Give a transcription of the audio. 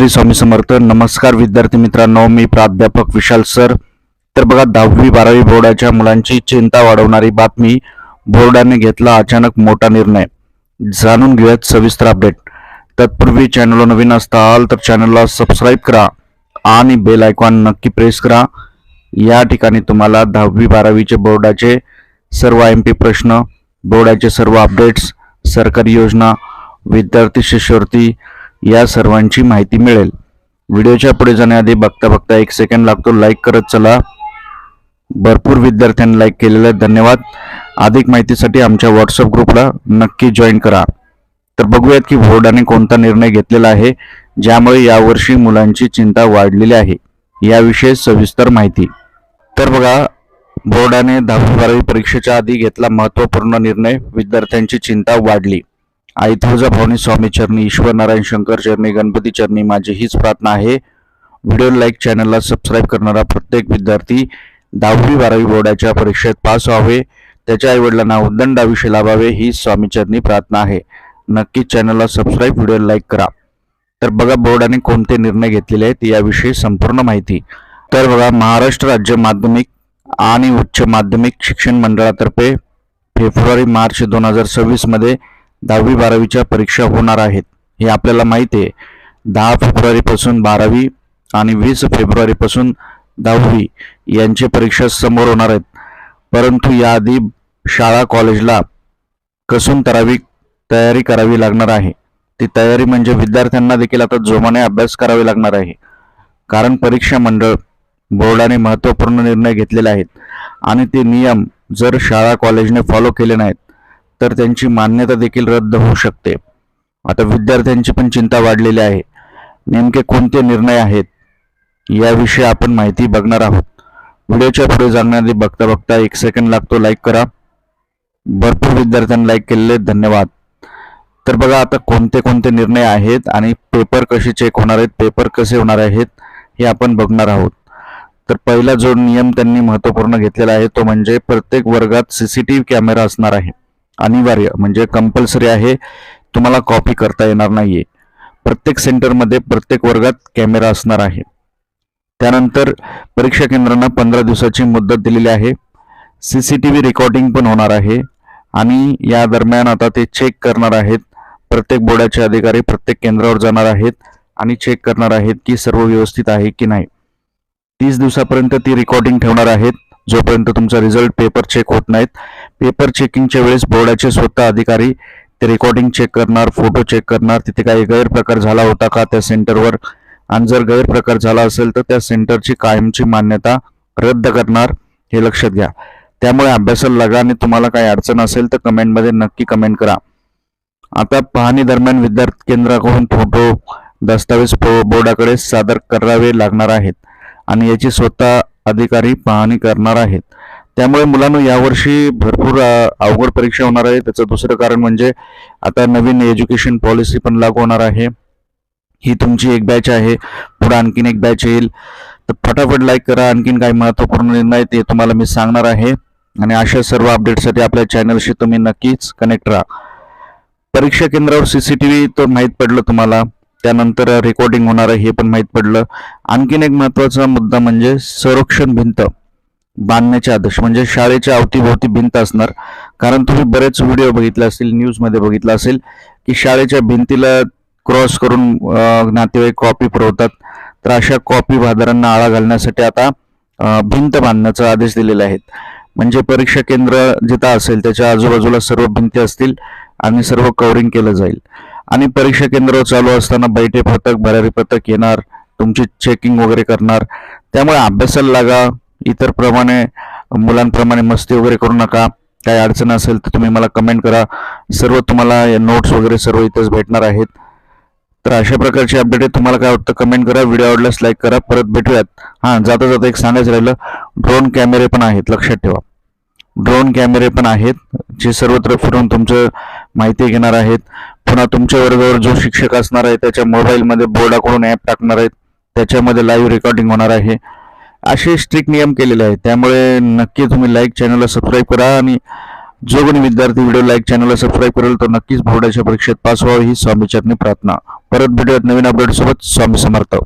श्री स्वामी समर्थ. नमस्कार विद्यार्थी मित्रांनो, मी प्राध्यापक विशाल सर. तर बघा, 10वी-12वी बोर्डाच्या मुलांची चिंता वाढवणारी बातमी. बोर्डाने घेतला अचानक मोठा निर्णय. जाणून घेऊयात सविस्तर अपडेट. तत्पूर्वी चॅनलला नवीन असताल तर चॅनलला सबस्क्राईब करा आणि बेल आयकॉन नक्की प्रेस करा. या ठिकाणी तुम्हाला 10वी-12वीचे बोर्डाचे सर्व MP प्रश्न, बोर्डाचे सर्व अपडेट्स, सरकारी योजना, विद्यार्थी शिष्यवृत्ती या सर्वांची माहिती मिळेल. व्हिडिओच्या पुढे जाण्याआधी बघता 1 सेकंड लागतो. लाईक करत चला. भरपूर विद्यार्थ्यांनी लाईक केलेलं धन्यवाद. अधिक माहितीसाठी आमच्या व्हॉट्सअप ग्रुपला नक्की जॉईन करा. तर बघूयात की बोर्डाने कोणता निर्णय घेतलेला आहे ज्यामुळे यावर्षी मुलांची चिंता वाढलेली आहे. याविषयी सविस्तर माहिती. तर बघा, बोर्डाने 10वी-12वी परीक्षेच्या आधी घेतला महत्त्वपूर्ण निर्णय. विद्यार्थ्यांची चिंता वाढली. आई तुळजाभवानी स्वामी चरणी, ईश्वर नारायण शंकर चरणी, गणपती चरणी माझी हीच प्रार्थना आहे. व्हिडिओ लाईक, चॅनलला सबस्क्राईब करणारा प्रत्येक विद्यार्थी 10वी-12वी बोर्डाच्या परीक्षेत पास व्हावे, त्याच्या आईवडिलांना उदंड आयुष्य लाभावे ही स्वामी चरणी प्रार्थना आहे. नक्कीच चॅनलला सबस्क्राईब, व्हिडिओ लाईक करा. तर बघा, बोर्डाने कोणते निर्णय घेतलेले आहेत याविषयी संपूर्ण माहिती. तर बघा, महाराष्ट्र राज्य माध्यमिक आणि उच्च माध्यमिक शिक्षण मंडळातर्फे फेब्रुवारी-मार्च 2026 मध्ये 10वी-12वीच्या परीक्षा होणार आहेत. हे आपल्याला माहिती आहे. 10 फेब्रुवारीपासून 12वी आणि 20 फेब्रुवारीपासून 10वी यांची परीक्षा समोर होणार आहेत. परंतु याआधी शाळा कॉलेजला कसून तयारी करावी लागणार आहे. ती तयारी म्हणजे विद्यार्थ्यांना देखील आता जोमाने अभ्यास करावे लागणार आहे. कारण परीक्षा मंडळ बोर्डाने महत्त्वपूर्ण निर्णय घेतलेले आहेत आणि ते नियम जर शाळा कॉलेजने फॉलो केले नाहीत तर त्यांची मान्यता देखील रद्द होऊ शकते. आता विद्यार्थ्यांची पण चिंता वाढलेली आहे. नेमके कोणते निर्णय आहेत याविषयी आपण माहिती बघणार आहोत. व्हिडिओच्या पुढे जाण्याआधी बघता 1 सेकंड लागतो. लाईक करा. भरपूर विद्यार्थ्यांनी लाईक केलेले धन्यवाद. तर बघा, आता कोणते निर्णय आहेत आणि पेपर कसे चेक होणार आहेत, पेपर कसे होणार आहेत हे आपण बघणार आहोत. तर पहिला जो नियम त्यांनी महत्त्वपूर्ण घेतलेला आहे तो म्हणजे प्रत्येक वर्गात CCTV कॅमेरा असणार आहे. अनिवार्य म्हणजे कंपल्सरी आहे. तुम्हाला कॉपी करता येणार नाहीये. प्रत्येक सेंटरमध्ये, प्रत्येक वर्गात कॅमेरा असणार आहे. त्यानंतर परीक्षा केंद्रांना 15 दिवसाची मुदत दिलेली आहे. CCTV रेकॉर्डिंग पण होणार आहे आणि या दरम्यान आता ते चेक करणार आहेत. प्रत्येक बोर्डाचे अधिकारी प्रत्येक केंद्रावर जाणार आहेत आणि चेक करणार आहेत की सर्व व्यवस्थित आहे की नाही. 30 दिवसापर्यंत ती रेकॉर्डिंग ठेवणार आहेत जोपर्यंत तुमचा रिझल्ट पेपर चेक होत नाहीत. पेपर चेकिंगच्या वेळेस बोर्डाचे स्वतः अधिकारी ते रेकॉर्डिंग चेक करणार, फोटो चेक करणार, तिथे काही गैरप्रकार झाला होता का त्या सेंटरवर, आणि जर गैरप्रकार झाला असेल तर त्या सेंटरची कायमची मान्यता रद्द करणार. हे लक्षात घ्या. त्यामुळे अभ्यासाला लागा आणि तुम्हाला काही अडचण असेल तर कमेंटमध्ये नक्की कमेंट करा. आता पाहणी दरम्यान विद्यार्थी केंद्राकडून फोटो, दस्तावेज बोर्डाकडे सादर करावे लागणार आहेत आणि याची स्वतः अधिकारी पाहणी करणार आहेत. त्यामुळे मुलांना यावर्षी भरपूर अवघड परीक्षा होणार आहे. त्याचं दुसरं कारण म्हणजे आता नवीन एज्युकेशन पॉलिसी पण लागू होणार आहे. ही तुमची एक बॅच आहे, पुढे आणखीन एक बॅच येईल. तर फटाफट लाईक करा. आणखीन काही महत्त्वपूर्ण निर्णय ते तुम्हाला मी सांगणार आहे आणि अशा सर्व अपडेटसाठी आपल्या चॅनलशी तुम्ही नक्कीच कनेक्ट राहा. परीक्षा केंद्रावर CCTV तर माहीत पडलं तुम्हाला. त्यानंतर रेकॉर्डिंग होणार आहे हे पण माहीत पडलं. आणखीन एक महत्त्वाचा मुद्दा म्हणजे संरक्षण भिंत बांधण्याचे आदेश. म्हणजे शाळेच्या अवतीभोवती भिंत असणार. कारण तुम्ही बरेच व्हिडिओ बघितले असतील, न्यूजमध्ये बघितलं असेल की शाळेच्या भिंतीला क्रॉस करून नातेवाईक कॉपी पुरवतात. तर अशा कॉपी बाजारांना आळा घालण्यासाठी आता भिंत बांधण्याचा आदेश दिलेले आहेत. म्हणजे परीक्षा केंद्र जिथं असेल त्याच्या आजूबाजूला सर्व भिंती असतील आणि सर्व कव्हरिंग केलं जाईल. आणि परीक्षा केंद्रावर चालू असताना बैठे पथक, भरारी पथक येणार, तुमची चेकिंग वगैरे करणार. त्यामुळे अभ्यासाला लागा. इतर मुलांप्रमाणे मस्ती वगैरे करू नका. काही अडचण असेल तर तुम्ही मला कमेंट करा. सर्व तुम्हाला नोट्स वगैरे सर्व इथेच भेटणार आहेत. तर अशा प्रकारचे अपडेट आहे. तुम्हाला काय वाटतं कमेंट करा. व्हिडिओ आवडल्यास लाईक करा. परत भेटूयात. जाता एक सांगायचं राहिलं, ड्रोन कॅमेरे पण आहेत, लक्षात ठेवा. ड्रोन कॅमेरे पण आहेत जे सर्वत्र फिरून तुमचं माहिती घेणार आहेत. पुन्हा तुमच्या वर्गावर जो शिक्षक असणार आहे त्याच्या मोबाईलमध्ये बोर्डाकडून ॲप टाकणार आहेत, त्याच्यामध्ये लाईव्ह रेकॉर्डिंग होणार आहे. असे स्ट्रिक्ट नियम केलेले आहेत. त्यामुळे नक्की तुम्ही लाईक, चॅनलला सबस्क्राईब करा आणि जो कोणी विद्यार्थी व्हिडिओ लाईक, चॅनलला सबस्क्राईब करेल तो नक्कीच बोर्डाच्या परीक्षेत पास व्हावा ही स्वामी चरणी प्रार्थना. परत भेटूयात नवीन अपडेट सोबत. स्वामी समर्थ.